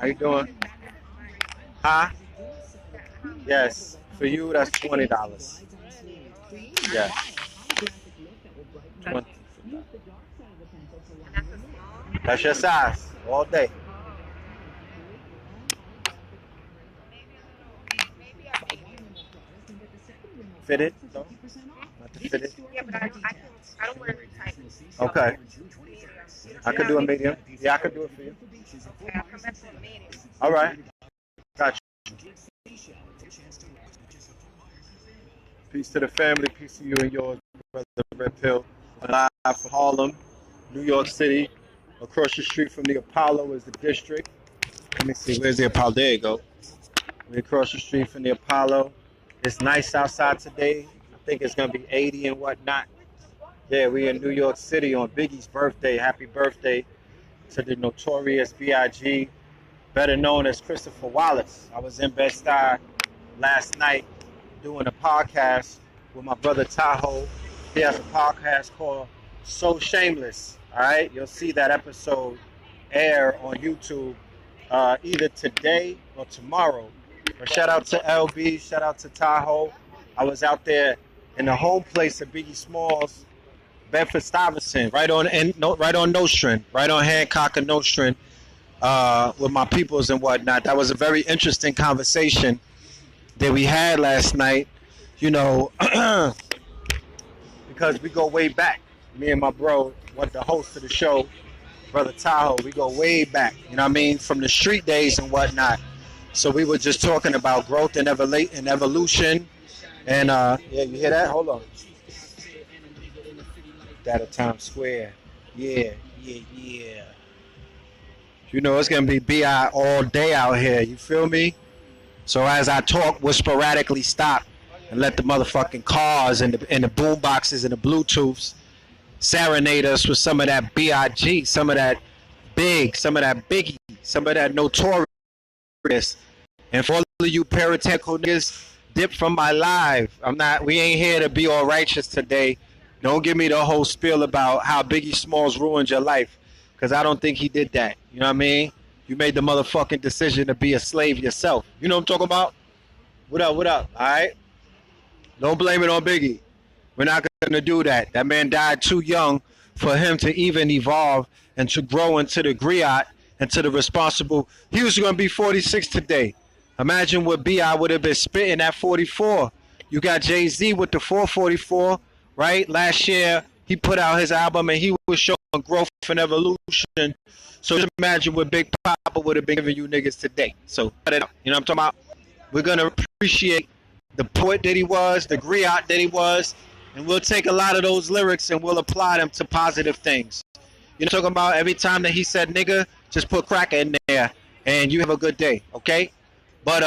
How you doing? Huh? Yes. For you, that's $20. Yes. 20. That's your size all day. Fitted? No? Not the fitted? Yeah, but I don't wear tight. Okay. I could do a medium. Yeah, I could do it for you. Okay, I'll come back to a medium. All right. Got you. Peace to the family. Peace to you and yours, brother Red Pill. Live from Harlem, New York City. Across the street from the Apollo is the district. Let me see. Where's the Apollo? There you go. We're across the street from the Apollo. It's nice outside today. I think it's going to be 80 and whatnot. Yeah, we're in New York City on Biggie's birthday. Happy birthday to the Notorious B.I.G., better known as Christopher Wallace. I was in Bed-Stuy last night doing a podcast with my brother Tahoe. He has a podcast called So Shameless. All right, you'll see that episode air on YouTube either today or tomorrow. But shout out to LB, shout out to Tahoe. I was out there in the home place of Biggie Smalls, Bedford-Stuyvesant, right on Nostrand, right on Hancock and Nostrand, with my peoples and whatnot. That was a very interesting conversation that we had last night, you know, because we go way back. Me and my bro, the host of the show, Brother Tahoe, we go way back, you know what I mean, from the street days and whatnot. So we were just talking about growth and evolution. And, yeah, you hear that? Hold on. That at Times Square. Yeah. You know, it's going to be B.I. all day out here. You feel me? So as I talk, we'll sporadically stop and let the motherfucking cars and the boom boxes and the Bluetooths serenade us with some of that B.I.G., some of that Big, some of that Biggie, some of that Notorious. And for all of you paratechnical niggas, dip from my live. We ain't here to be all righteous today. Don't give me the whole spiel about how Biggie Smalls ruined your life, because I don't think he did that. You know what I mean? You made the motherfucking decision to be a slave yourself. You know what I'm talking about? What up? All right? Don't blame it on Biggie. We're not going to do that. That man died too young for him to even evolve and to grow into the griot and to the responsible. He was going to be 46 today. Imagine what B.I. would have been spitting at 44. You got Jay-Z with the 444, right? Last year, he put out his album and he was showing growth and evolution. So just imagine what Big Papa would have been giving you niggas today. So, you know what I'm talking about? We're going to appreciate the poet that he was, the griot that he was, and we'll take a lot of those lyrics and we'll apply them to positive things. You know what I'm talking about? Every time that he said nigga, just put cracker in there and you have a good day, okay? But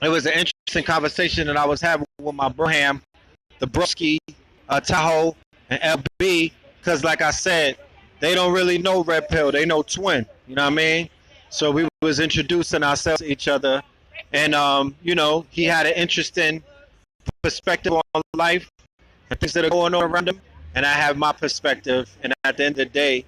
it was an interesting conversation that I was having with my Braham, the Broski, Tahoe, and LB, because like I said, they don't really know Red Pill. They know Twin. You know what I mean? So we was introducing ourselves to each other. And, you know, he had an interesting perspective on life and things that are going on around him. And I have my perspective. And at the end of the day,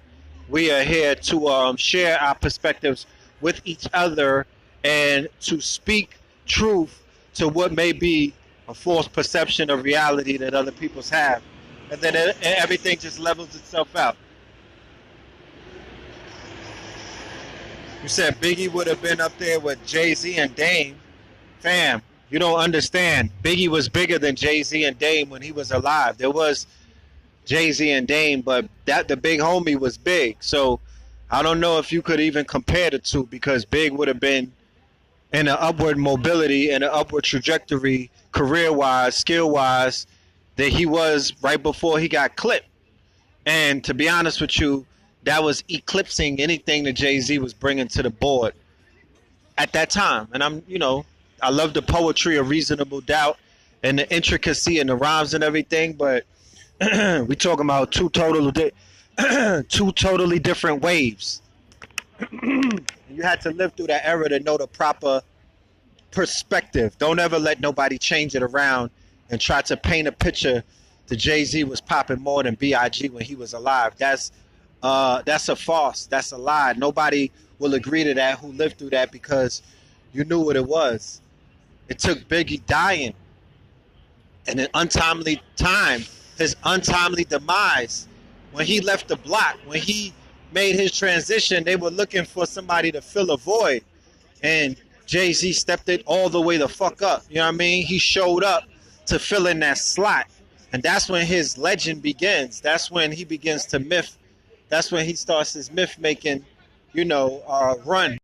we are here to share our perspectives with each other and to speak truth to what may be a false perception of reality that other people's have. And then everything just levels itself out. You said Biggie would have been up there with Jay-Z and Dame. Fam, you don't understand. Biggie was bigger than Jay-Z and Dame when he was alive. There was Jay-Z and Dame, but the big homie was Big. So I don't know if you could even compare the two, because Big would have been in an upward mobility and an upward trajectory, career-wise, skill-wise, that he was right before he got clipped. And to be honest with you, that was eclipsing anything that Jay-Z was bringing to the board at that time. And I love the poetry of Reasonable Doubt and the intricacy and the rhymes and everything, but we talking about two totally different waves. You had to live through that era to know the proper perspective. Don't ever let nobody change it around and try to paint a picture that Jay-Z was popping more than B.I.G. when he was alive. That's That's a farce. That's a lie. Nobody will agree to that who lived through that because you knew what it was. It took Biggie dying and an untimely time, his untimely demise. When he left the block, when he made his transition, they were looking for somebody to fill a void. And Jay-Z stepped it all the way the fuck up. You know what I mean? He showed up to fill in that slot. And that's when his legend begins. That's when he begins to myth. That's when he starts his myth making, run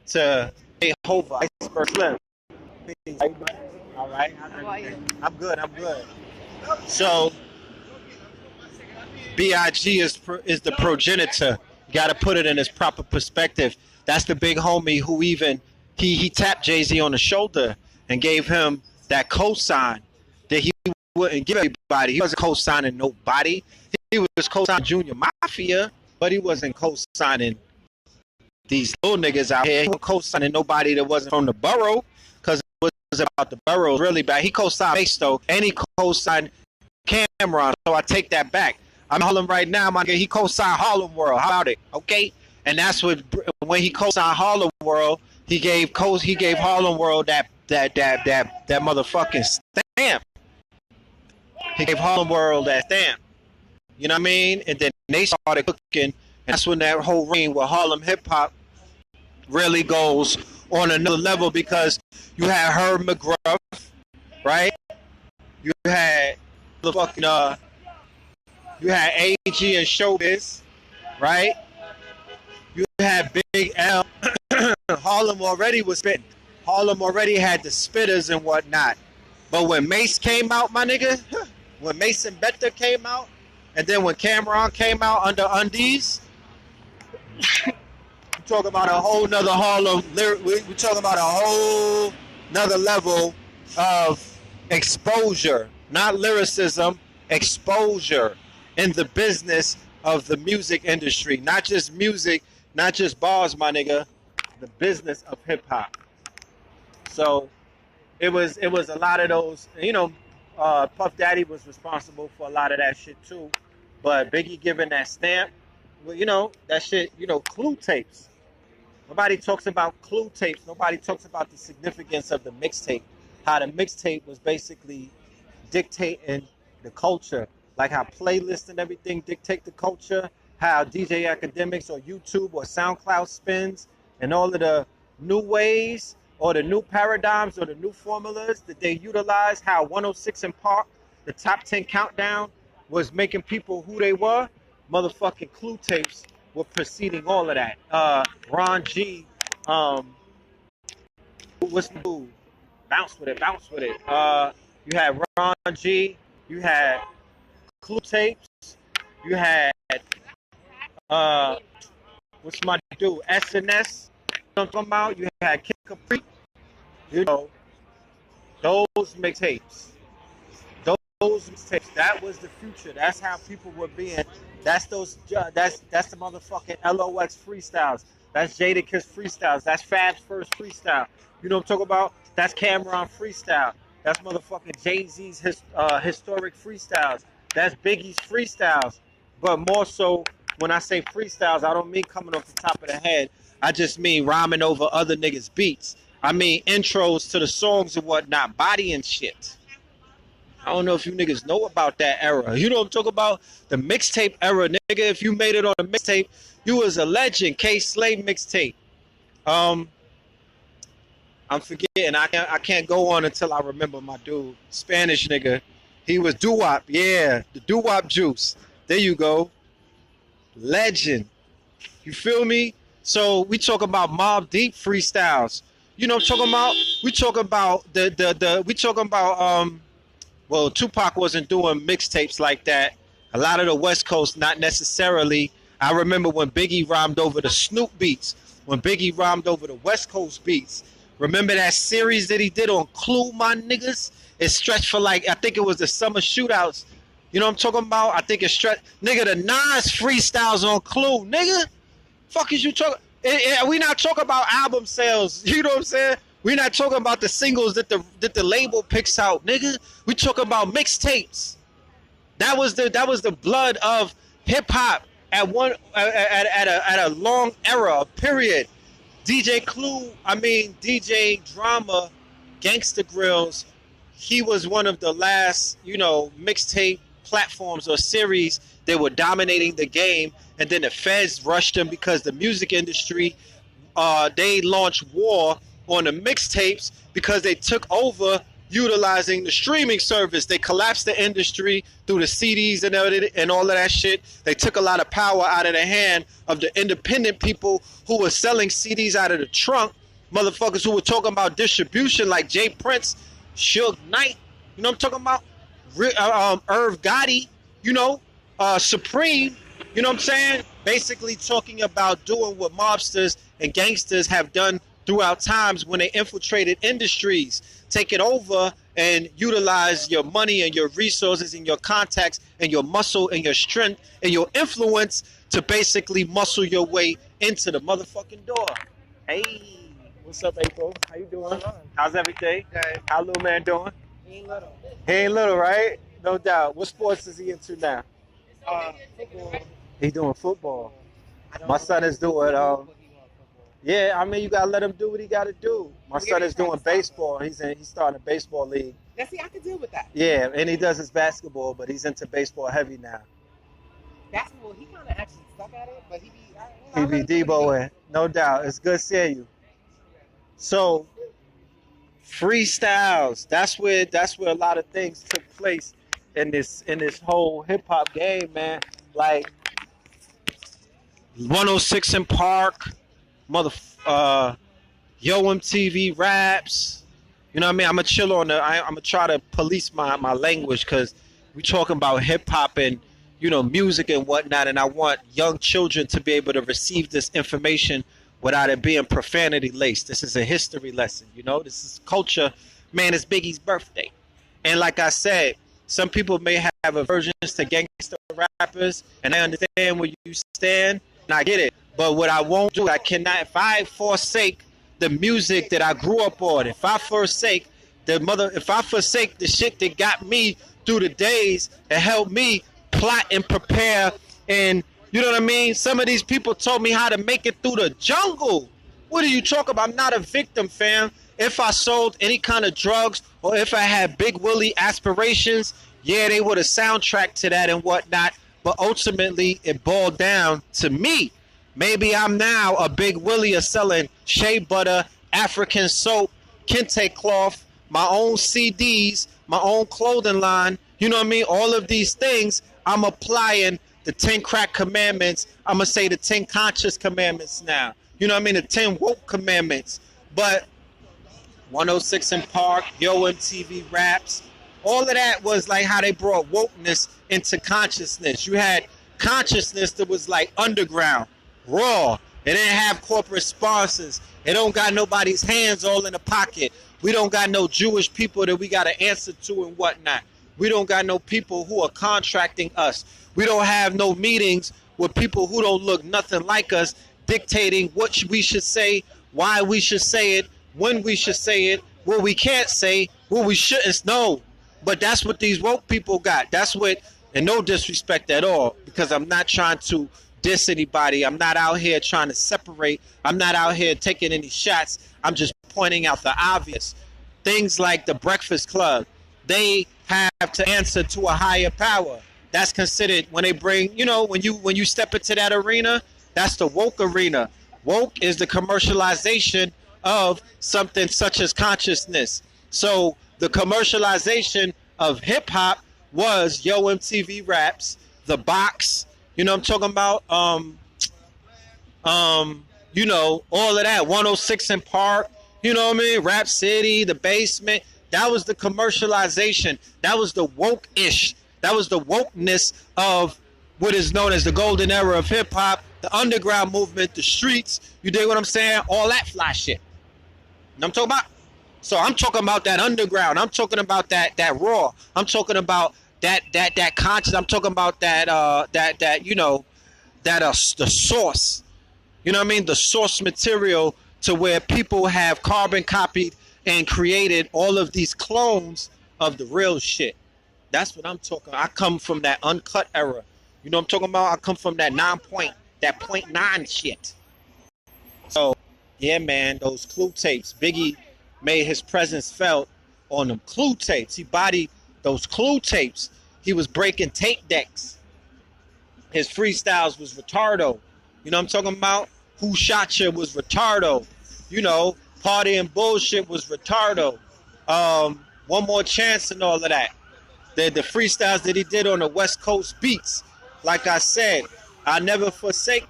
to a Hova, Iceberg Slim. All right. How are you? I'm good. So, B.I.G. is the progenitor. You got to put it in its proper perspective. That's the big homie who even he tapped Jay-Z on the shoulder and gave him that cosign that he wouldn't give everybody. He wasn't co-signing nobody. He was co-signing Junior Mafia, but he wasn't co-signing these little niggas out here. He wasn't co-signing nobody that wasn't from the borough, because it was about the borough really bad. He co-signed Mace though, and he co-signed Cameron, so I take that back. I'm Harlem right now, my nigga. He co-signed Harlem World. How about it? Okay? And that's what, when he co-signed Harlem World, he gave Harlem World that motherfucking stamp. He gave Harlem World that stamp. You know what I mean? And then they started cooking, and that's when that whole reign with Harlem hip hop really goes on another level, because you had Herb McGruff, right? You had the fucking you had AG and Showbiz, right? You had Big L. Harlem already was spitting. Harlem already had the spitters and whatnot. But when Mace came out, my nigga, when Mace and Betta came out, and then when Cameron came out under Undies, we're talking about a whole nother Harlem. We're talking about a whole nother level of exposure, not lyricism, exposure in the business of the music industry. Not just music, not just bars, my nigga, the business of hip hop. So it was a lot of those, Puff Daddy was responsible for a lot of that shit too. But Biggie giving that stamp, well, that shit, clue tapes. Nobody talks about clue tapes. Nobody talks about the significance of the mixtape. How the mixtape was basically dictating the culture. Like how playlists and everything dictate the culture. How DJ Academics or YouTube or SoundCloud spins and all of the new ways or the new paradigms or the new formulas that they utilize. How 106 in Park, the top 10 countdown, was making people who they were. Motherfucking clue tapes were preceding all of that. Ron G, what's the dude? Bounce with it. You had Ron G, you had clue tapes, you had what's my dude? SNS. You know what I'm talking about? You had Kid Capri. Those mixtapes. Those mixtapes. That was the future. That's how people were being. That's the motherfucking LOX freestyles. That's Jadakiss freestyles. That's Fab's first freestyle. You know what I'm talking about? That's Cameron freestyle. That's motherfucking Jay-Z's historic freestyles. That's Biggie's freestyles. But more so, when I say freestyles, I don't mean coming off the top of the head. I just mean rhyming over other niggas' beats. I mean intros to the songs and whatnot, bodying shit. I don't know if you niggas know about that era. You know what I'm talking about? The mixtape era, nigga. If you made it on a mixtape, you was a legend. K-Slave mixtape. I'm forgetting. I can't go on until I remember my dude. Spanish nigga. He was doo-wop. Yeah, the doo-wop juice. There you go. Legend. You feel me? So we talk about Mobb Deep freestyles. You know what I'm talking about? We talk about well, Tupac wasn't doing mixtapes like that. A lot of the West Coast, not necessarily. I remember when Biggie rhymed over the Snoop beats, when Biggie rhymed over the West Coast beats. Remember that series that he did on Clue, my niggas? It stretched for I think it was the Summer Shootouts. You know what I'm talking about? I think it stretched. Nigga, the Nas freestyles on Clue, nigga. Fuck is you talking? We not talking about album sales. You know what I'm saying? We not talking about the singles that the label picks out, nigga. We talking about mixtapes. That was the blood of hip hop at a long era, a period. DJ Clue, I mean DJ Drama, Gangsta Grills, he was one of the last, mixtape platforms or series that were dominating the game, and then the feds rushed them because the music industry, they launched war on the mixtapes because they took over utilizing the streaming service. They collapsed the industry through the CDs and all of that shit. They took a lot of power out of the hand of the independent people who were selling CDs out of the trunk, motherfuckers who were talking about distribution like Jay Prince, Suge Knight, you know what I'm talking about? Irv Gotti, Supreme, you know what I'm saying? Basically talking about doing what mobsters and gangsters have done throughout times when they infiltrated industries, take it over and utilize your money and your resources and your contacts and your muscle and your strength and your influence to basically muscle your way into the motherfucking door. Hey, what's up, April? How you doing? How's everything? Good. How little man doing? He ain't little. He ain't little, right? No doubt. What sports is he into now? Football. He doing football. My son is doing yeah, I mean, you gotta let him do what he gotta do. My son is doing baseball. He's starting a baseball league. Yeah, see, I can deal with that. Yeah, and he does his basketball, but he's into baseball heavy now. Basketball, he kind of actually stuck at it, but he He be Deboing, no doubt. It's good seeing you. So, freestyles. That's where a lot of things took place in this whole hip hop game, man. Like 106 in Park. Yo MTV raps, you know what I mean? I'm gonna chill on I'm gonna try to police my language because we talking about hip hop and music and whatnot, and I want young children to be able to receive this information without it being profanity laced. This is a history lesson, This is culture. Man, it's Biggie's birthday, and like I said, some people may have aversions to gangster rappers, and I understand where you stand, and I get it. But what I won't do, I cannot, if I forsake the music that I grew up on, if I forsake the shit that got me through the days and helped me plot and prepare, and you know what I mean? Some of these people told me how to make it through the jungle. What are you talking about? I'm not a victim, fam. If I sold any kind of drugs or if I had Big Willie aspirations, yeah, they would have soundtracked to that and whatnot. But ultimately, it boiled down to me. Maybe I'm now a Big Willie of selling shea butter, African soap, kente cloth, my own CDs, my own clothing line. You know what I mean? All of these things, I'm applying the 10 crack commandments. I'm going to say the 10 conscious commandments now. You know what I mean? The 10 woke commandments. But 106 in Park, Yo MTV raps, all of that was like how they brought wokeness into consciousness. You had consciousness that was like underground. Raw. It didn't have corporate sponsors. It don't got nobody's hands all in the pocket. We don't got no Jewish people that we got to answer to and whatnot. We don't got no people who are contracting us. We don't have no meetings with people who don't look nothing like us dictating what we should say, why we should say it, when we should say it, what we can't say, what we shouldn't know. But that's what these woke people got. That's what, and no disrespect at all, because I'm not trying to diss anybody. I'm not out here trying to separate. I'm not out here taking any shots. I'm just pointing out the obvious. Things like the Breakfast Club, they have to answer to a higher power. That's considered when they bring, when you step into that arena, that's the woke arena. Woke is the commercialization of something such as consciousness. So the commercialization of hip hop was Yo MTV raps, The Box, you know what I'm talking about? All of that. 106 in Park, you know what I mean? Rap City, The Basement. That was the commercialization. That was the woke-ish. That was the wokeness of what is known as the golden era of hip-hop, the underground movement, the streets. You dig what I'm saying? All that fly shit. You know what I'm talking about? So I'm talking about that underground. I'm talking about that raw. I'm talking about that conscious. I'm talking about the source. You know what I mean? The source material to where people have carbon copied and created all of these clones of the real shit. That's what I'm talking. I come from that uncut era. You know what I'm talking about? I come from that that point nine shit. So, yeah, man, those Clue tapes. Biggie made his presence felt on them Clue tapes. He bodied those Clue tapes. He was breaking tape decks. His freestyles was retardo. You know what I'm talking about? Who Shot Ya was retardo. You know, Party and Bullshit was retardo. One More Chance and all of that. The freestyles that he did on the West Coast beats. Like I said, I never forsake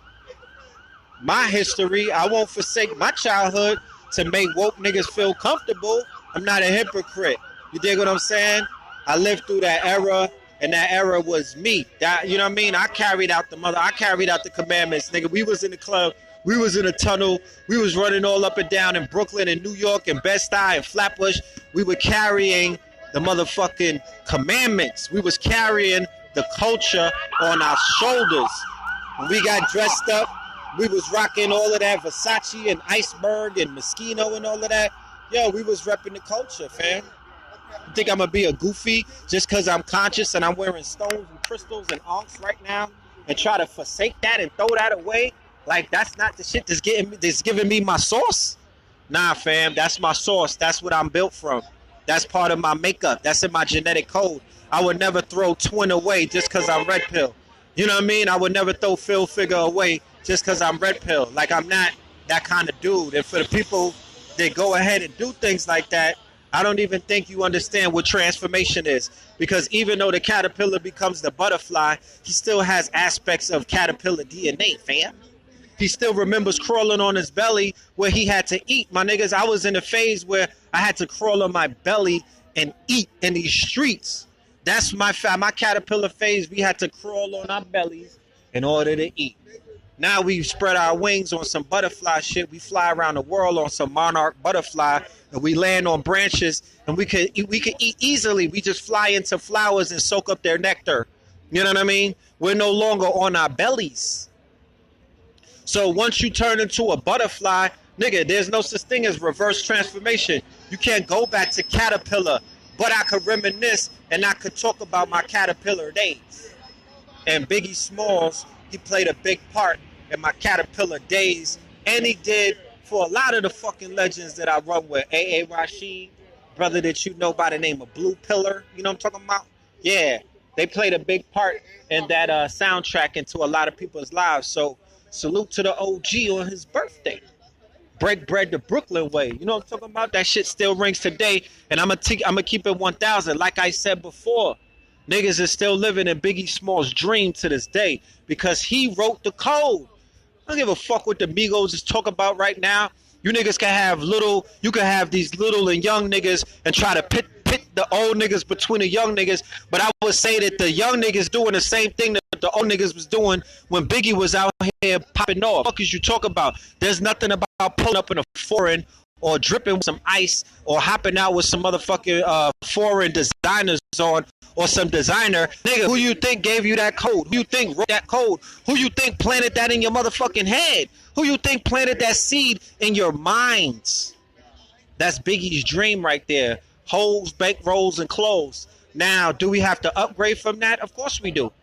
my history. I won't forsake my childhood to make woke niggas feel comfortable. I'm not a hypocrite. You dig what I'm saying? I lived through that era, and that era was me. That, you know what I mean? I carried out the commandments, nigga. We was in the club. We was in a tunnel. We was running all up and down in Brooklyn and New York and Bed-Stuy and Flatbush. We were carrying the motherfucking commandments. We was carrying the culture on our shoulders. When we got dressed up, we was rocking all of that Versace and Iceberg and Moschino and all of that. Yo, we was repping the culture, fam. You think I'm going to be a goofy just because I'm conscious and I'm wearing stones and crystals and onks right now and try to forsake that and throw that away? Like, that's not the shit that's giving me my sauce? Nah, fam, that's my sauce. That's what I'm built from. That's part of my makeup. That's in my genetic code. I would never throw Twin away just because I'm red pill. You know what I mean? I would never throw Phil Figure away just because I'm red pill. Like, I'm not that kind of dude. And for the people that go ahead and do things like that, I don't even think you understand what transformation is. Because even though the caterpillar becomes the butterfly, he still has aspects of caterpillar DNA, fam. He still remembers crawling on his belly where he had to eat. My niggas, I was in a phase where I had to crawl on my belly and eat in these streets. That's my caterpillar phase. We had to crawl on our bellies in order to eat. Now we spread our wings on some butterfly shit. We fly around the world on some monarch butterfly, and we land on branches, and we could eat easily. We just fly into flowers and soak up their nectar. You know what I mean? We're no longer on our bellies. So once you turn into a butterfly, nigga, there's no such thing as reverse transformation. You can't go back to caterpillar, but I could reminisce and I could talk about my caterpillar days. And Biggie Smalls, he played a big part in my caterpillar days, and he did for a lot of the fucking legends that I run with. A.A. Rashid, brother that you know by the name of Blue Pillar, you know what I'm talking about? Yeah, they played a big part in that soundtrack into a lot of people's lives. So salute to the OG on his birthday. Break bread the Brooklyn way. You know what I'm talking about? That shit still rings today, and I'm gonna keep it 1,000. Like I said before, niggas is still living in Biggie Smalls' dream to this day because he wrote the code. I don't give a fuck what the Migos is talking about right now. You niggas can have these little and young niggas and try to pit the old niggas between the young niggas, but I would say that the young niggas doing the same thing that the old niggas was doing when Biggie was out here popping off. What the fuck is you talk about? There's nothing about pulling up in a foreign or dripping with some ice or hopping out with some motherfucking foreign designers on or some designer. Nigga, who you think gave you that code? Who you think wrote that code? Who you think planted that in your motherfucking head? Who you think planted that seed in your minds? That's Biggie's dream right there. Hoes, bankrolls, and clothes. Now, do we have to upgrade from that? Of course we do.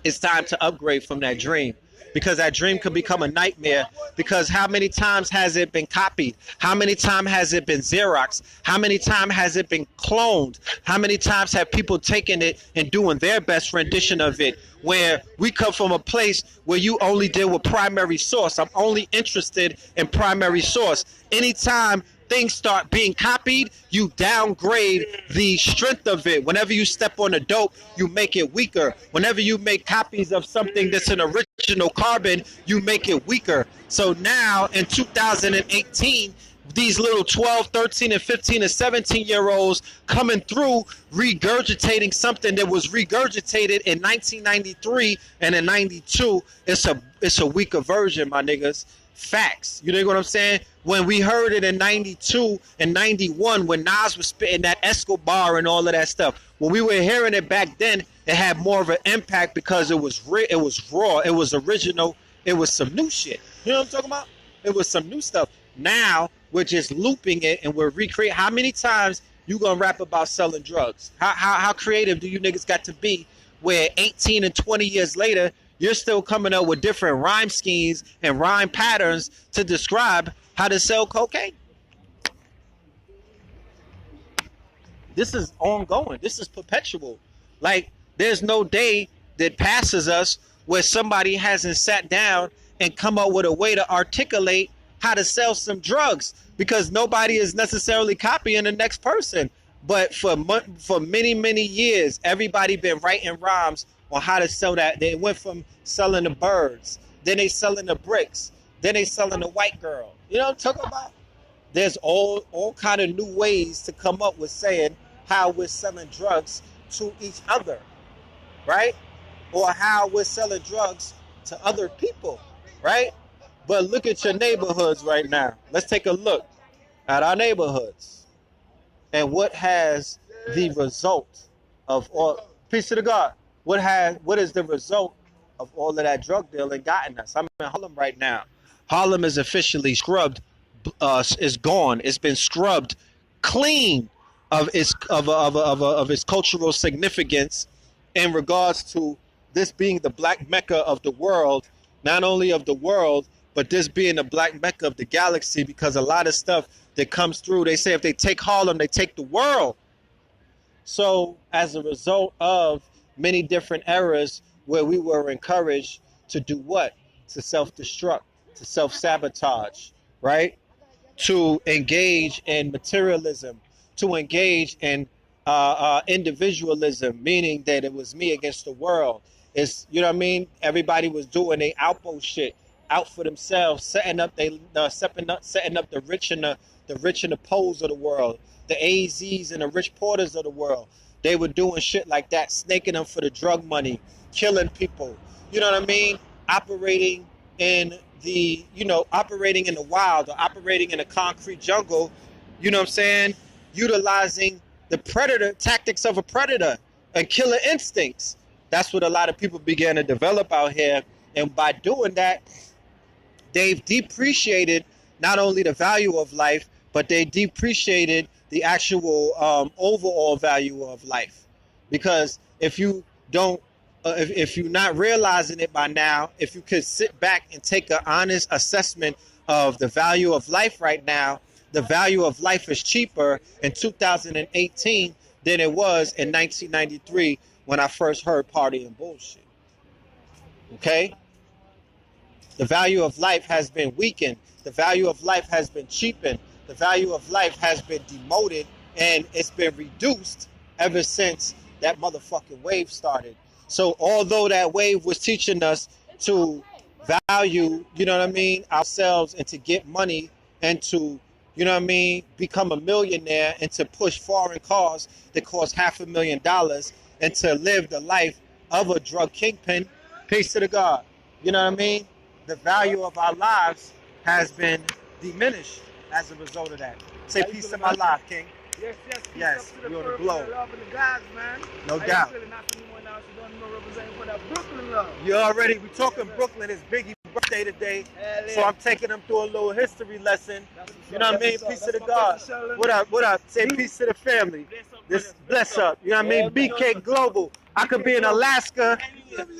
It's time to upgrade from that dream, because that dream could become a nightmare. Because how many times has it been copied? How many times has it been Xerox? How many times has it been cloned? How many times have people taken it and doing their best rendition of it? Where we come from a place where you only deal with primary source. I'm only interested in primary source. Anytime things start being copied, you downgrade the strength of it. Whenever you step on a dope, you make it weaker. Whenever you make copies of something that's an original carbon, you make it weaker. So now in 2018, these little 12, 13, and 15 and 17-year-olds coming through regurgitating something that was regurgitated in 1993 and in 92. It's a weaker version, my niggas. Facts. You know what I'm saying? When we heard it in 92 and 91, when Nas was spitting that Escobar and all of that stuff, when we were hearing it back then, it had more of an impact because it was raw, it was original, it was some new shit. You know what I'm talking about? It was some new stuff. Now we're just looping it and we're recreating. How many times you gonna rap about selling drugs? How creative do you niggas got to be where 18 and 20 years later, you're still coming up with different rhyme schemes and rhyme patterns to describe how to sell cocaine. This is ongoing. This is perpetual. Like, there's no day that passes us where somebody hasn't sat down and come up with a way to articulate how to sell some drugs, because nobody is necessarily copying the next person. But for many, many years, everybody been writing rhymes on how to sell that. They went from selling the birds, then they selling the bricks, then they selling the white girl. You know what I'm talking about? There's all kind of new ways to come up with saying how we're selling drugs to each other, right? Or how we're selling drugs to other people, right? But look at your neighborhoods right now. Let's take a look at our neighborhoods and what has the result of all. Peace to the God. What is the result of all of that drug dealing gotten us? I'm in Harlem right now. Harlem is officially scrubbed. Is gone. It's been scrubbed clean of its cultural significance in regards to this being the black mecca of the world, not only of the world, but this being the black mecca of the galaxy, because a lot of stuff that comes through, they say if they take Harlem, they take the world. So as a result of many different eras where we were encouraged to do what? To self-destruct, to self-sabotage, right? To engage in materialism, to engage in individualism, meaning that it was me against the world. It's, you know what I mean? Everybody was doing their outpost shit, out for themselves, setting up the rich and the poles of the world, the AZs and the rich porters of the world. They were doing shit like that, snaking them for the drug money, killing people. You know what I mean? Operating in the wild, or operating in a concrete jungle, you know what I'm saying? Utilizing the predator tactics of a predator and killer instincts. That's what a lot of people began to develop out here. And by doing that, they've depreciated not only the value of life, but they depreciated the actual overall value of life. Because if you don't, if you're not realizing it by now, if you could sit back and take an honest assessment of the value of life right now, the value of life is cheaper in 2018 than it was in 1993 when I first heard Party and Bullshit. Okay? The value of life has been weakened. The value of life has been cheapened. The value of life has been demoted, and it's been reduced ever since that motherfucking wave started. So although that wave was teaching us to value, you know what I mean, ourselves, and to get money, and to, you know what I mean, become a millionaire, and to push foreign cars that cost $500,000, and to live the life of a drug kingpin, peace to the God. You know what I mean? The value of our lives has been diminished as a result of that. Say peace to my life, King. Yes, we're on the globe. No doubt. You already, we talking Brooklyn. It's Biggie's birthday today, so I'm taking them through a little history lesson. You know what I mean? Peace to the God. What up? What up? Say peace to the family. This bless up. You know what I mean? BK Global. I could be in Alaska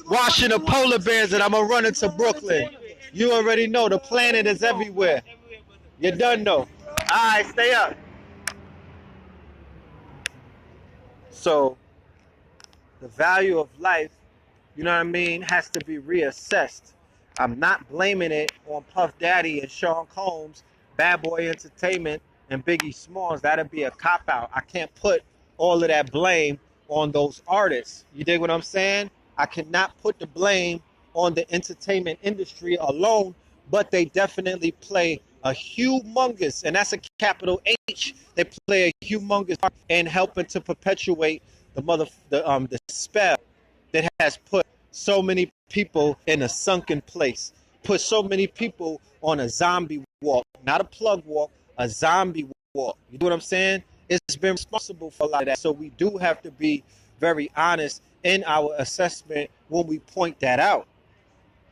watching the polar bears, and I'm gonna run into Brooklyn. You already know the planet is everywhere. You done know. All right, stay up. So the value of life, you know what I mean, has to be reassessed. I'm not blaming it on Puff Daddy and Sean Combs, Bad Boy Entertainment, and Biggie Smalls. That'd be a cop-out. I can't put all of that blame on those artists. You dig what I'm saying? I cannot put the blame on the entertainment industry alone, but they definitely play a humongous, and that's a capital H, they play a humongous part in helping to perpetuate the spell that has put so many people in a sunken place, put so many people on a zombie walk, not a plug walk, a zombie walk. You know what I'm saying? It's been responsible for a lot of that. So we do have to be very honest in our assessment when we point that out.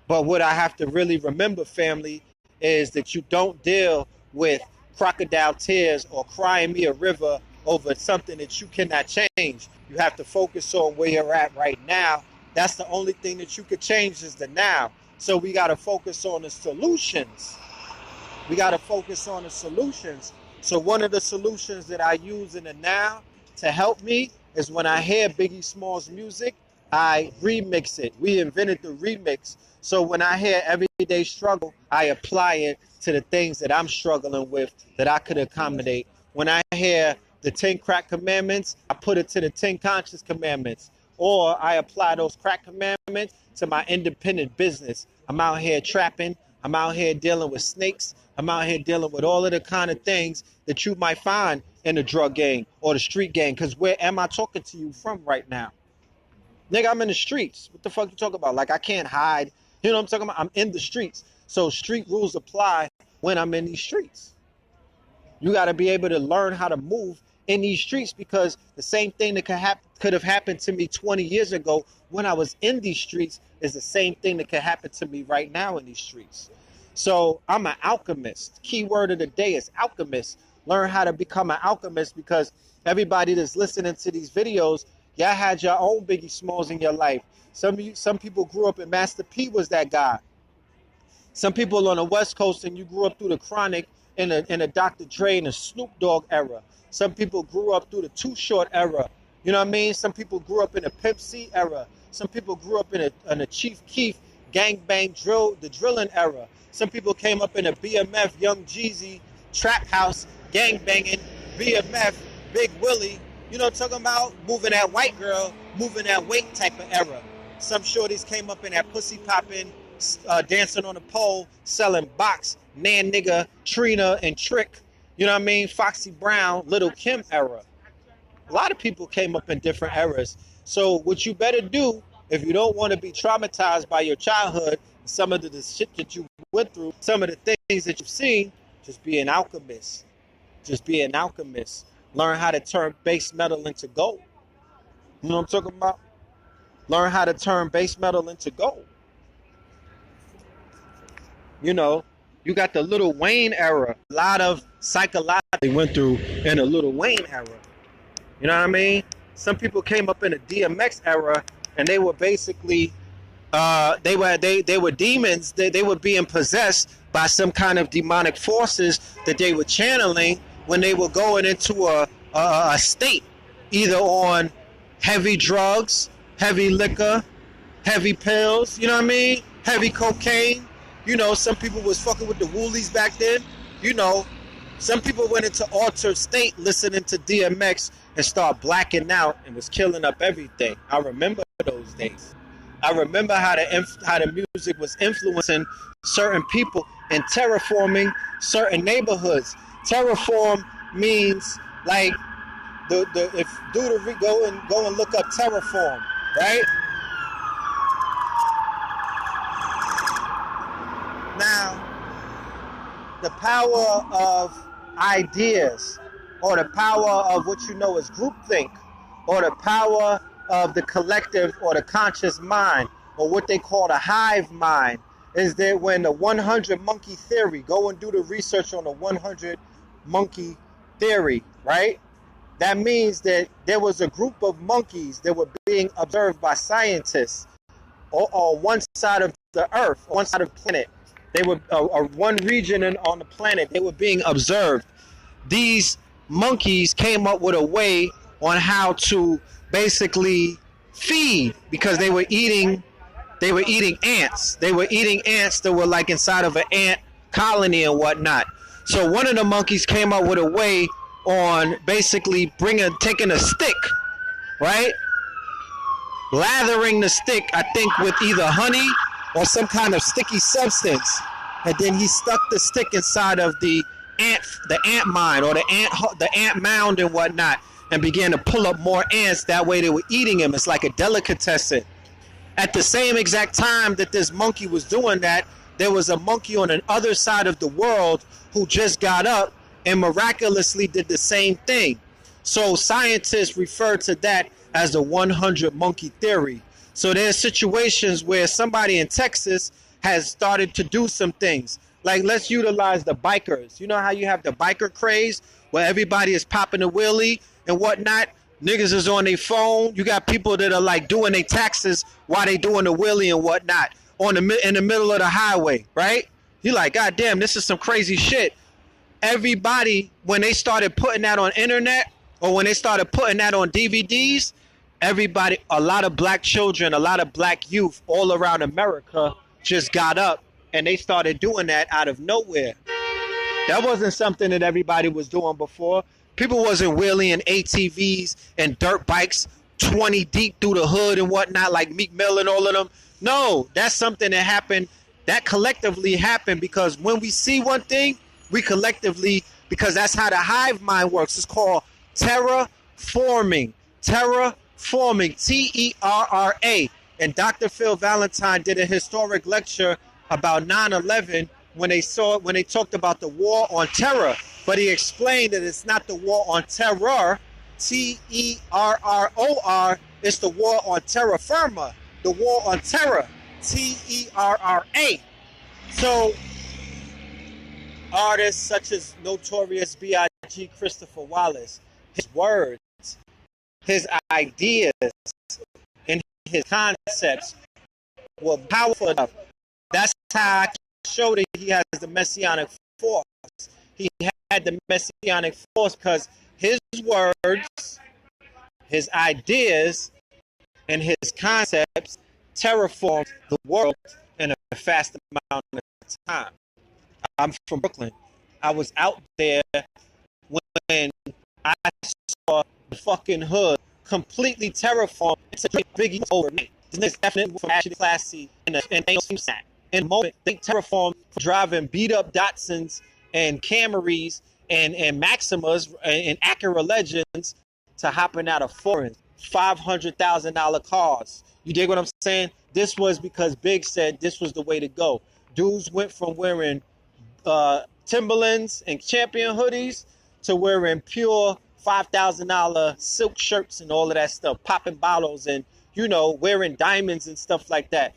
But what I have to really remember, family, is that you don't deal with crocodile tears or crying me a river over something that you cannot change. You have to focus on where you're at right now. That's the only thing that you could change is the now. So we got to focus on the solutions. We got to focus on the solutions. So one of the solutions that I use in the now to help me is when I hear Biggie Small's music, I remix it. We invented the remix. So when I hear Everyday Struggle, I apply it to the things that I'm struggling with that I could accommodate. When I hear the 10 crack commandments, I put it to the 10 conscious commandments. Or I apply those crack commandments to my independent business. I'm out here trapping. I'm out here dealing with snakes. I'm out here dealing with all of the kind of things that you might find in the drug gang or the street gang. Because where am I talking to you from right now? Nigga, I'm in the streets. What the fuck you talking about? Like, I can't hide. You know what I'm talking about? I'm in the streets. So street rules apply when I'm in these streets. You got to be able to learn how to move in these streets, because the same thing that could have happened to me 20 years ago when I was in these streets is the same thing that could happen to me right now in these streets. So I'm an alchemist. Key word of the day is alchemist. Learn how to become an alchemist, because everybody that's listening to these videos, y'all had your own Biggie Smalls in your life. Some people grew up and Master P was that guy. Some people on the West Coast and you grew up through the Chronic in a Dr. Dre and a Snoop Dogg era. Some people grew up through the Too Short era. You know what I mean? Some people grew up in a Pimp C era. Some people grew up in a Chief Keef gangbang the drilling era. Some people came up in a BMF, Young Jeezy, Trap House, gangbanging, BMF, Big Willie. You know what I'm talking about? Moving that white girl, moving that weight type of era. Some shorties came up in that pussy popping, dancing on a pole, selling box, Nan Nigga, Trina, and Trick. You know what I mean? Foxy Brown, Little Kim era. A lot of people came up in different eras. So what you better do, if you don't want to be traumatized by your childhood, some of the shit that you went through, some of the things that you've seen, just be an alchemist. Just be an alchemist. Learn how to turn base metal into gold. You know what I'm talking about? Learn how to turn base metal into gold. You know, you got the Lil Wayne era. A lot of psychological they went through in the Lil Wayne era. You know what I mean? Some people came up in the DMX era and they were basically they were demons. They were being possessed by some kind of demonic forces that they were channeling when they were going into a state, either on heavy drugs, heavy liquor, heavy pills, you know what I mean? Heavy cocaine. You know, some people was fucking with the woolies back then. You know, some people went into altered state listening to DMX and start blacking out and was killing up everything. I remember those days. I remember how the music was influencing certain people and terraforming certain neighborhoods. Terraform means like go and look up terraform, right? Now, the power of ideas, or the power of what you know as groupthink, or the power of the collective or the conscious mind, or what they call the hive mind, is that when the 100 monkey theory, go and do the research on the 100 monkey theory, right? That means that there was a group of monkeys that were being observed by scientists on one side of the earth, one side of the planet. They were one region on the planet. They were being observed. These monkeys came up with a way on how to basically feed, because they were eating ants. They were eating ants that were like inside of an ant colony and whatnot. So one of the monkeys came up with a way on basically taking a stick, right? Lathering the stick, I think, with either honey or some kind of sticky substance, and then he stuck the stick inside of the ant mine or the ant mound and whatnot, and began to pull up more ants. That way they were eating him. It's like a delicatessen. At the same exact time that this monkey was doing that, there was a monkey on the other side of the world who just got up and miraculously did the same thing. So scientists refer to that as the 100 monkey theory. So there's situations where somebody in Texas has started to do some things. Like, let's utilize the bikers. You know how you have the biker craze where everybody is popping a wheelie and whatnot. Niggas is on their phone. You got people that are like doing their taxes while they doing the wheelie and whatnot in the middle of the highway, right? You like, God damn, this is some crazy shit. Everybody, when they started putting that on internet or when they started putting that on DVDs, everybody, a lot of black children, a lot of black youth all around America just got up and they started doing that out of nowhere. That wasn't something that everybody was doing before. People wasn't wheeling ATVs and dirt bikes 20 deep through the hood and whatnot like Meek Mill and all of them. No, that's something that happened, that collectively happened because when we see one thing, we collectively, because that's how the hive mind works. It's called terraforming. Terraforming, Terra. And Dr. Phil Valentine did a historic lecture about 9/11 when they talked about the war on terror. But he explained that it's not the war on terror, Terror. It's the war on terra firma, the war on terror, Terra. So artists such as Notorious B.I.G., Christopher Wallace, his words, his ideas, and his concepts were powerful enough. That's how I showed that he has the messianic force. He had the messianic force because his words, his ideas, and his concepts terraformed the world in a fast amount of time. I'm from Brooklyn. I was out there when I saw the fucking hood completely terraformed into Biggie overnight. This niggas definitely from actually classy and they don't seem sad. In the moment, they terraformed driving beat up Datsuns and Camaries and Maximas and Acura Legends to hopping out of foreign $500,000 cars. You dig what I'm saying? This was because Big said this was the way to go. Dudes went from wearing Timberlands and Champion hoodies to wearing pure $5,000 silk shirts and all of that stuff, popping bottles and, you know, wearing diamonds and stuff like that.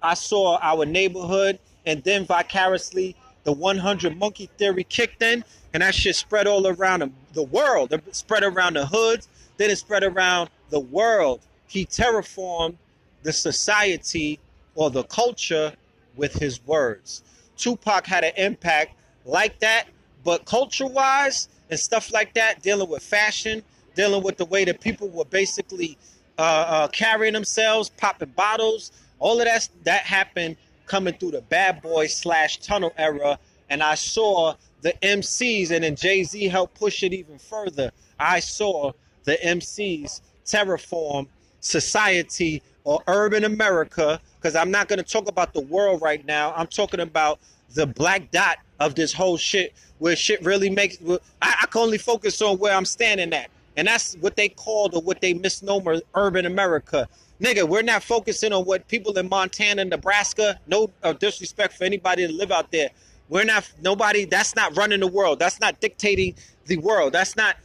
I saw our neighborhood, and then vicariously the 100 Monkey Theory kicked in, and that shit spread all around the world. It spread around the hoods, then it spread around the world. He terraformed the society or the culture with his words. Tupac had an impact like that, but culture-wise and stuff like that, dealing with fashion, dealing with the way that people were basically carrying themselves, popping bottles, all of that happened coming through the bad boy / tunnel era. And I saw the MCs, and then Jay-Z helped push it even further. I saw the MCs terraform society or urban America, because I'm not going to talk about the world right now. I'm talking about the black dot of this whole shit, where shit really makes, I can only focus on where I'm standing at. And that's what they called or what they misnomer urban America. Nigga, we're not focusing on what people in Montana, Nebraska, no disrespect for anybody that live out there. We're not, nobody, that's not running the world. That's not dictating the world. That's not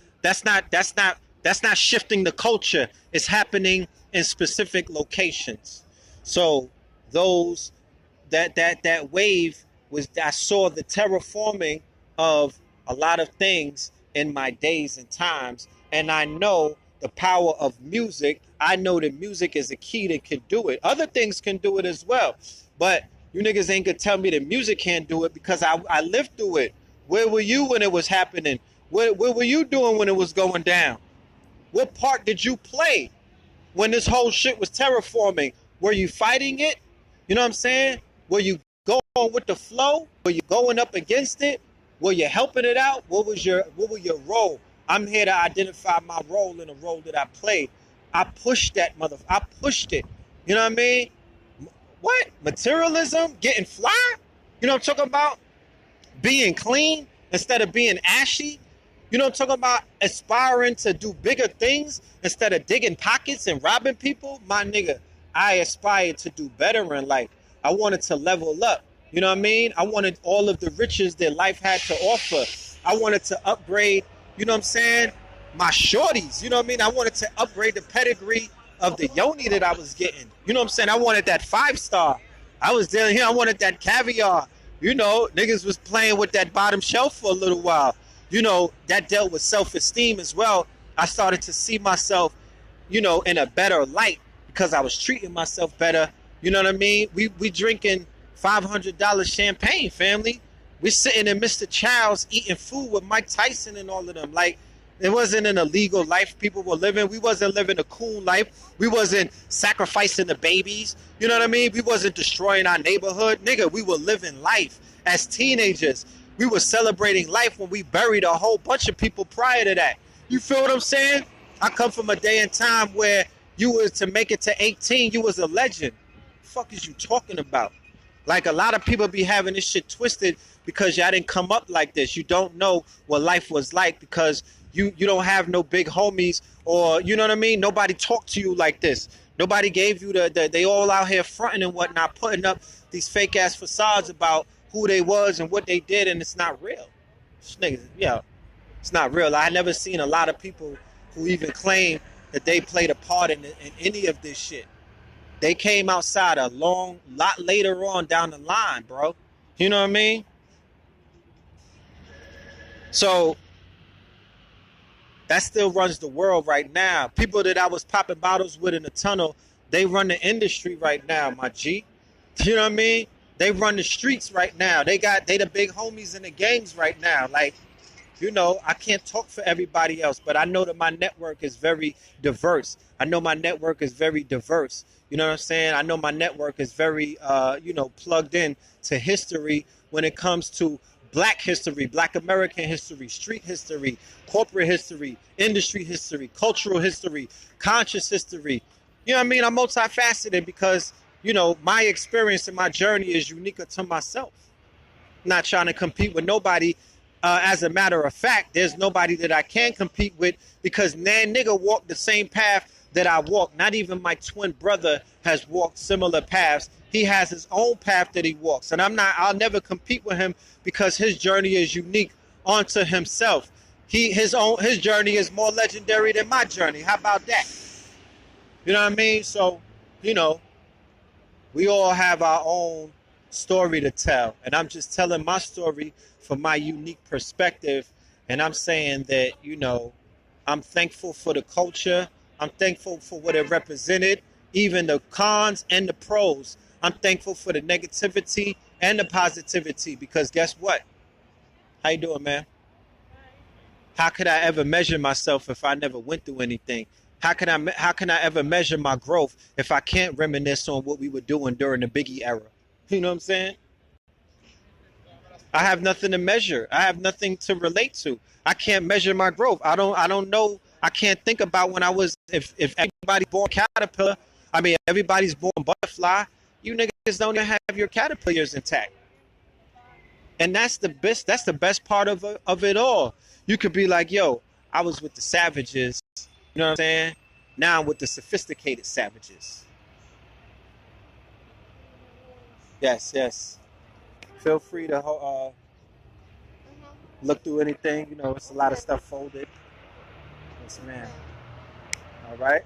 shifting the culture. It's happening in specific locations. So those, that wave was, I saw the terraforming of a lot of things in my days and times. And I know the power of music. I know that music is a key that can do it. Other things can do it as well. But you niggas ain't gonna tell me that music can't do it, because I lived through it. Where were you when it was happening? What were you doing when it was going down? What part did you play when this whole shit was terraforming? Were you fighting it? You know what I'm saying? Were you going with the flow? Were you going up against it? Were you helping it out? What was your role? I'm here to identify my role in the role that I played. I pushed that I pushed it. You know what I mean? What? Materialism? Getting fly? You know what I'm talking about? Being clean instead of being ashy? You know what I'm talking about? Aspiring to do bigger things instead of digging pockets and robbing people? My nigga, I aspired to do better in life. I wanted to level up. You know what I mean? I wanted all of the riches that life had to offer. I wanted to upgrade, you know what I'm saying, my shorties. You know what I mean? I wanted to upgrade the pedigree of the yoni that I was getting. You know what I'm saying? I wanted that 5-star. I was dealing here. I wanted that caviar. You know, niggas was playing with that bottom shelf for a little while. You know, that dealt with self-esteem as well. I started to see myself, you know, in a better light because I was treating myself better. You know what I mean? We drinking $500 champagne, family. We're sitting in Mr. Child's eating food with Mike Tyson and all of them. Like, it wasn't an illegal life people were living. We wasn't living a cool life. We wasn't sacrificing the babies. You know what I mean? We wasn't destroying our neighborhood. Nigga, we were living life. As teenagers, we were celebrating life when we buried a whole bunch of people prior to that. You feel what I'm saying? I come from a day and time where you was to make it to 18, you was a legend. The fuck is you talking about? Like, a lot of people be having this shit twisted because y'all didn't come up like this. You don't know what life was like because you don't have no big homies, or, you know what I mean? Nobody talked to you like this. Nobody gave you they all out here fronting and whatnot, putting up these fake ass facades about who they was and what they did, and it's not real. This niggas, yeah, it's not real. I never seen a lot of people who even claim that they played a part in any of this shit. They came outside a lot later on down the line, bro. You know what I mean? So that still runs the world right now. People that I was popping bottles with in the tunnel, they run the industry right now, my G. You know what I mean? They run the streets right now. They the big homies in the gangs right now. Like, you know, I can't talk for everybody else, but I know that my network is very diverse. I know my network is very diverse. You know what I'm saying? I know my network is very, you know, plugged in to history when it comes to Black history, Black American history, street history, corporate history, industry history, cultural history, conscious history. You know what I mean? I'm multifaceted because, you know, my experience and my journey is unique to myself. I'm not trying to compete with nobody. As a matter of fact, there's nobody that I can compete with because nan nigga walked the same path that I walked. Not even my twin brother has walked similar paths. He has his own path that he walks, and I'll never compete with him because his journey is unique onto himself. His journey is more legendary than my journey. How about that? You know what I mean? So, you know, we all have our own story to tell, and I'm just telling my story from my unique perspective. And I'm saying that, you know, I'm thankful for the culture. I'm thankful for what it represented, even the cons and the pros. I'm thankful for the negativity and the positivity because guess what? How you doing, man? How could I ever measure myself if I never went through anything? How can I ever measure my growth if I can't reminisce on what we were doing during the Biggie era? You know what I'm saying? I have nothing to measure. I have nothing to relate to. I can't measure my growth. I don't know. I can't think about when I was, if everybody's born caterpillar, I mean, everybody's born butterfly, you niggas don't even have your caterpillars intact. And that's the best part of it all. You could be like, yo, I was with the savages. You know what I'm saying? Now I'm with the sophisticated savages. Yes, yes. Feel free to look through anything. You know, it's a lot of stuff folded. Yes, ma'am. All right.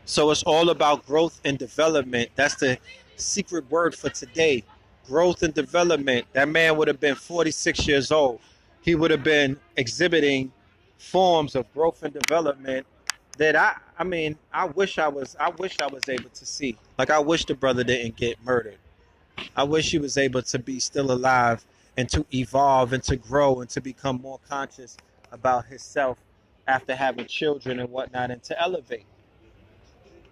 So it's all about growth and development. That's the secret word for today. Growth and development. That man would have been 46 years old. He would have been exhibiting forms of growth and development that I mean, I wish I was able to see. Like, I wish the brother didn't get murdered. I wish he was able to be still alive and to evolve and to grow and to become more conscious about himself after having children and whatnot and to elevate.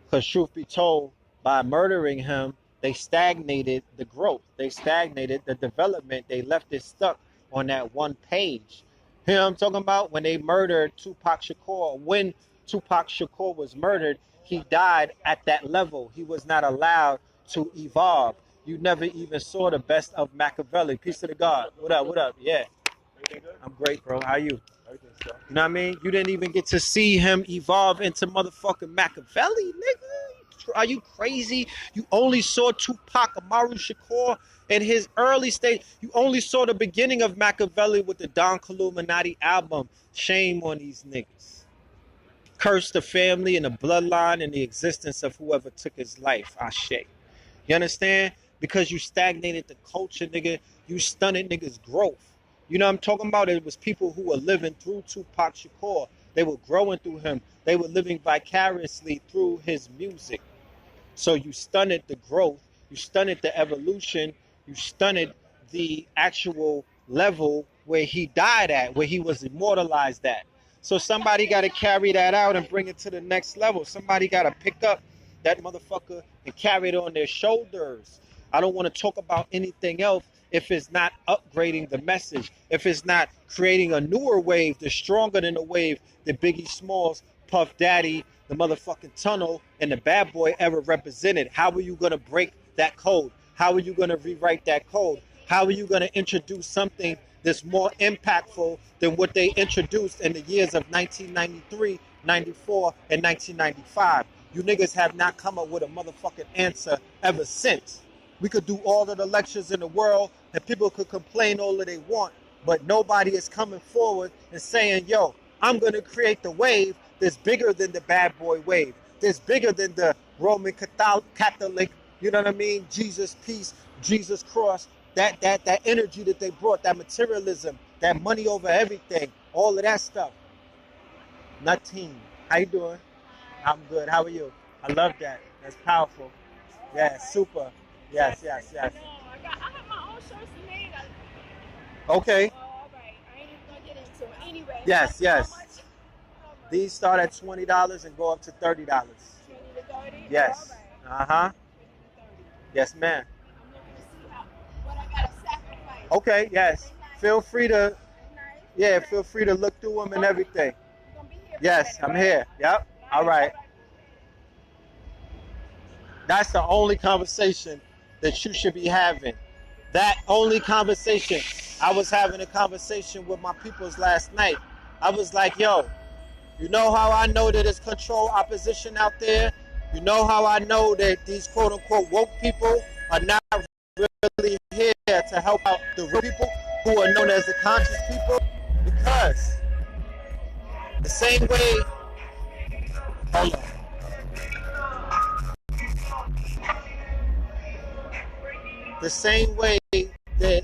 Because truth be told, by murdering him, they stagnated the growth. They stagnated the development. They left it stuck on that one page. You know what I'm talking about? When they murdered Tupac Shakur, when Tupac Shakur was murdered, he died at that level. He was not allowed to evolve. You never even saw the best of Machiavelli. Peace to the God. What up? What up? Yeah. I'm great, bro. How you? You know what I mean? You didn't even get to see him evolve into motherfucking Machiavelli, nigga. Are you crazy? You only saw Tupac Amaru Shakur in his early stage. You only saw the beginning of Machiavelli with the Don Illuminati album. Shame on these niggas. Curse the family and the bloodline and the existence of whoever took his life. Ashe. You understand? Because you stagnated the culture, nigga. You stunted niggas' growth. You know what I'm talking about? It was people who were living through Tupac Shakur. They were growing through him. They were living vicariously through his music. So you stunted the growth, you stunted the evolution, you stunted the actual level where he died at, where he was immortalized at. So somebody got to carry that out and bring it to the next level. Somebody got to pick up that motherfucker and carry it on their shoulders. I don't want to talk about anything else if it's not upgrading the message, if it's not creating a newer wave that's stronger than the wave that Biggie Smalls, Puff Daddy, the motherfucking Tunnel, and the Bad Boy ever represented. How are you going to break that code? How are you going to rewrite that code? How are you going to introduce something that's more impactful than what they introduced in the years of 1993, 94, and 1995? You niggas have not come up with a motherfucking answer ever since. We could do all of the lectures in the world and people could complain all that they want, but nobody is coming forward and saying, yo, I'm going to create the wave that's bigger than the Bad Boy wave, that's bigger than the Roman Catholic, you know what I mean? Jesus peace, Jesus cross, that energy that they brought, that materialism, that money over everything, all of that stuff. Nothing. How you doing? I'm good. How are you? I love that. That's powerful. Yeah, super. Yes. No, I have my own shirts made. Okay. All right. I ain't even gonna get into it. Anyway. Yes. How much? These start at $20 and go up to $30. 20 to 30? Yes. All right. 20 Uh-huh. to 30. Yes, ma'am. I'm looking to see what I gotta sacrifice. Okay, yes. Feel free to, feel free to look through them and everything. You're gonna be here for Yes, a minute, I'm right? here. Yep. All right. That's the only conversation that you should be having. That only conversation. I was having a conversation with my peoples last night. I was like, yo, you know how I know that it's control opposition out there? You know how I know that these quote unquote woke people are not really here to help out the real people who are known as the conscious people? Because the same way, hold on. The same way that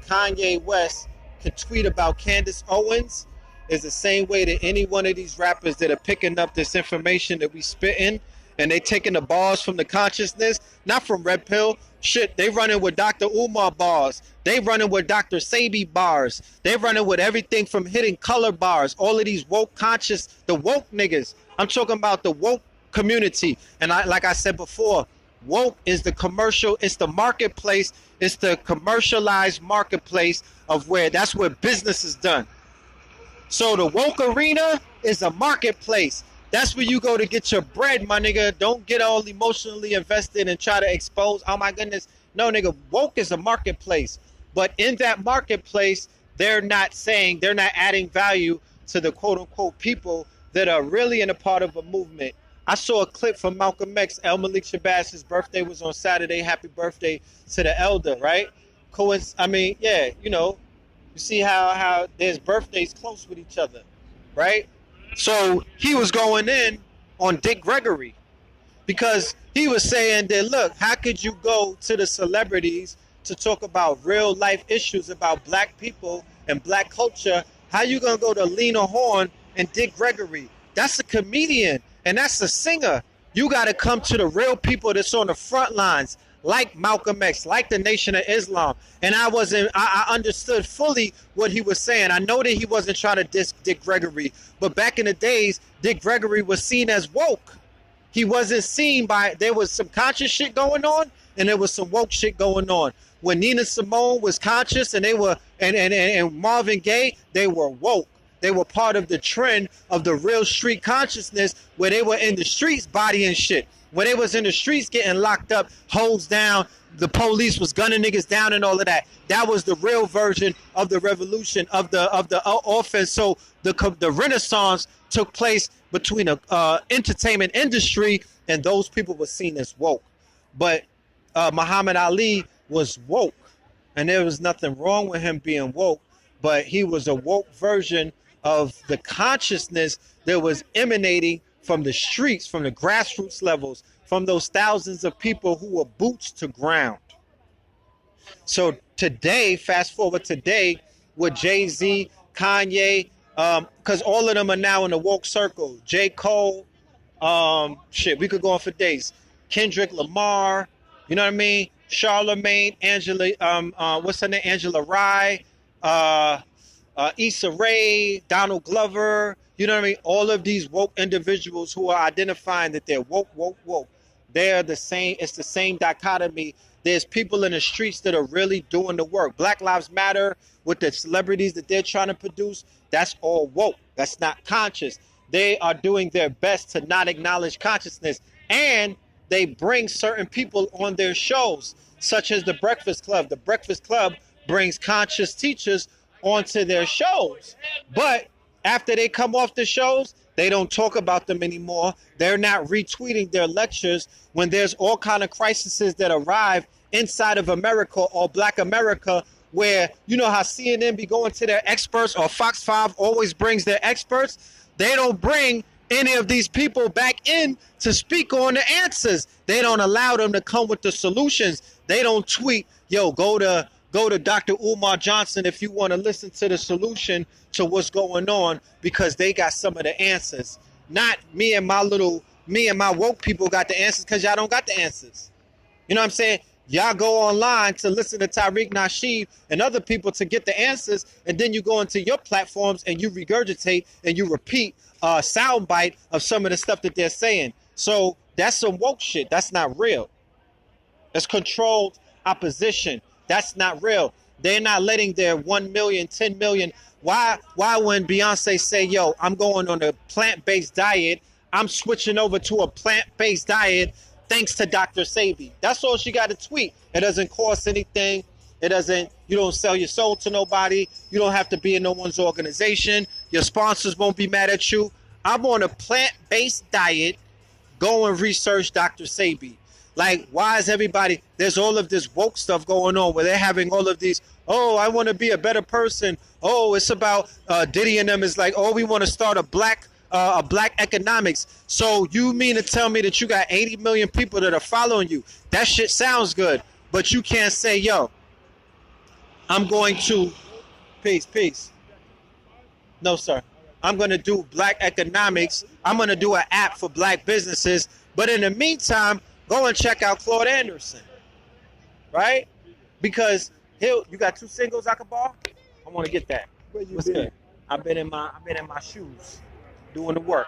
Kanye West can tweet about Candace Owens is the same way that any one of these rappers that are picking up this information that we spitting and they taking the bars from the consciousness, not from Red Pill. Shit, they running with Dr. Umar bars. They running with Dr. Sabi bars. They running with everything from Hidden Color bars. All of these woke conscious, the woke niggas. I'm talking about the woke community. And like I said before, woke is the commercial, it's the marketplace, it's the commercialized marketplace of where that's where business is done. So the woke arena is a marketplace. That's where you go to get your bread, my nigga. Don't get all emotionally invested and try to expose, oh my goodness. No, nigga, woke is a marketplace. But in that marketplace, they're not adding value to the quote unquote people that are really in a part of a movement. I saw a clip from Malcolm X. El Malik Shabazz, birthday was on Saturday. Happy birthday to the elder, right? You see how there's birthdays close with each other, right? So he was going in on Dick Gregory because he was saying that, look, how could you go to the celebrities to talk about real life issues about black people and black culture? How you gonna go to Lena Horne and Dick Gregory? That's a comedian. And that's a singer. You got to come to the real people that's on the front lines, like Malcolm X, like the Nation of Islam. And I understood fully what he was saying. I know that he wasn't trying to diss Dick Gregory, but back in the days, Dick Gregory was seen as woke. He wasn't seen there was some conscious shit going on, and there was some woke shit going on. When Nina Simone was conscious and they were, and Marvin Gaye, they were woke. They were part of the trend of the real street consciousness where they were in the streets bodying shit. When they was in the streets getting locked up, hoes down, the police was gunning niggas down and all of that. That was the real version of the revolution, of the offense. So the Renaissance took place between the entertainment industry, and those people were seen as woke. But Muhammad Ali was woke, and there was nothing wrong with him being woke, but he was a woke version of the consciousness that was emanating from the streets, from the grassroots levels, from those thousands of people who were boots to ground. So today, fast forward today, with Jay-Z, Kanye, because all of them are now in the woke circle. J. Cole, shit, we could go on for days. Kendrick Lamar, you know what I mean? Charlemagne, Angela, what's her name? Angela Rye, Issa Rae, Donald Glover, you know what I mean? All of these woke individuals who are identifying that they're woke, woke, woke. They're the same. It's the same dichotomy. There's people in the streets that are really doing the work. Black Lives Matter with the celebrities that they're trying to produce. That's all woke. That's not conscious. They are doing their best to not acknowledge consciousness. And they bring certain people on their shows, such as The Breakfast Club. The Breakfast Club brings conscious teachers onto their shows. But after they come off the shows, they don't talk about them anymore. They're not retweeting their lectures when there's all kind of crises that arrive inside of America or Black America, where, you know how CNN be going to their experts, or Fox 5 always brings their experts. They don't bring any of these people back in to speak on the answers. They don't allow them to come with the solutions. They don't tweet, yo, go to Dr. Umar Johnson if you want to listen to the solution to what's going on, because they got some of the answers. Not me and my woke people got the answers, because y'all don't got the answers. You know what I'm saying? Y'all go online to listen to Tariq Nasheed and other people to get the answers, and then you go into your platforms and you regurgitate and you repeat a soundbite of some of the stuff that they're saying. So that's some woke shit. That's not real. It's controlled opposition. That's not real. They're not letting their 1 million, 10 million. Why when Beyonce say, yo, I'm going on a plant-based diet, I'm switching over to a plant-based diet thanks to Dr. Sebi. That's all she got to tweet. It doesn't cost anything. You don't sell your soul to nobody. You don't have to be in no one's organization. Your sponsors won't be mad at you. I'm on a plant-based diet. Go and research Dr. Sebi. Like, why is everybody, there's all of this woke stuff going on where they're having all of these, oh, I want to be a better person. Oh, it's about Diddy and them is like, oh, we want to start a black economics. So you mean to tell me that you got 80 million people that are following you? That shit sounds good, but you can't say, yo, I'm going to, peace. No, sir. I'm going to do black economics. I'm going to do an app for black businesses. But in the meantime, go and check out Claude Anderson, right? Because you got 2 singles I can borrow. I want to get that. What's good? I've been in my shoes, doing the work.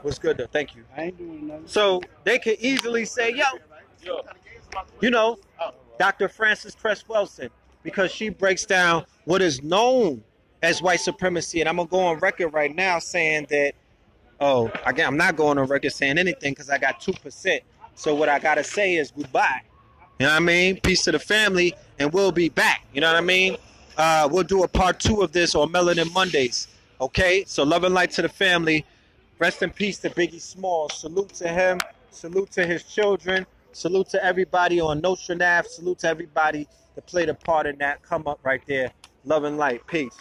What's good though? Thank you. I ain't doing nothing. So they could easily say, yo, you know, Dr. Frances Cress Welsing, because she breaks down what is known as white supremacy, and I'm gonna go on record right now saying that. Oh, again, I'm not going on record saying anything because I got 2%. So what I got to say is goodbye. You know what I mean? Peace to the family, and we'll be back. You know what I mean? We'll do a part 2 of this on Melanin Mondays. Okay? So love and light to the family. Rest in peace to Biggie Smalls. Salute to him. Salute to his children. Salute to everybody on NOTORIOUSB.I.G. Salute to everybody that played a part in that. Come up right there. Love and light. Peace.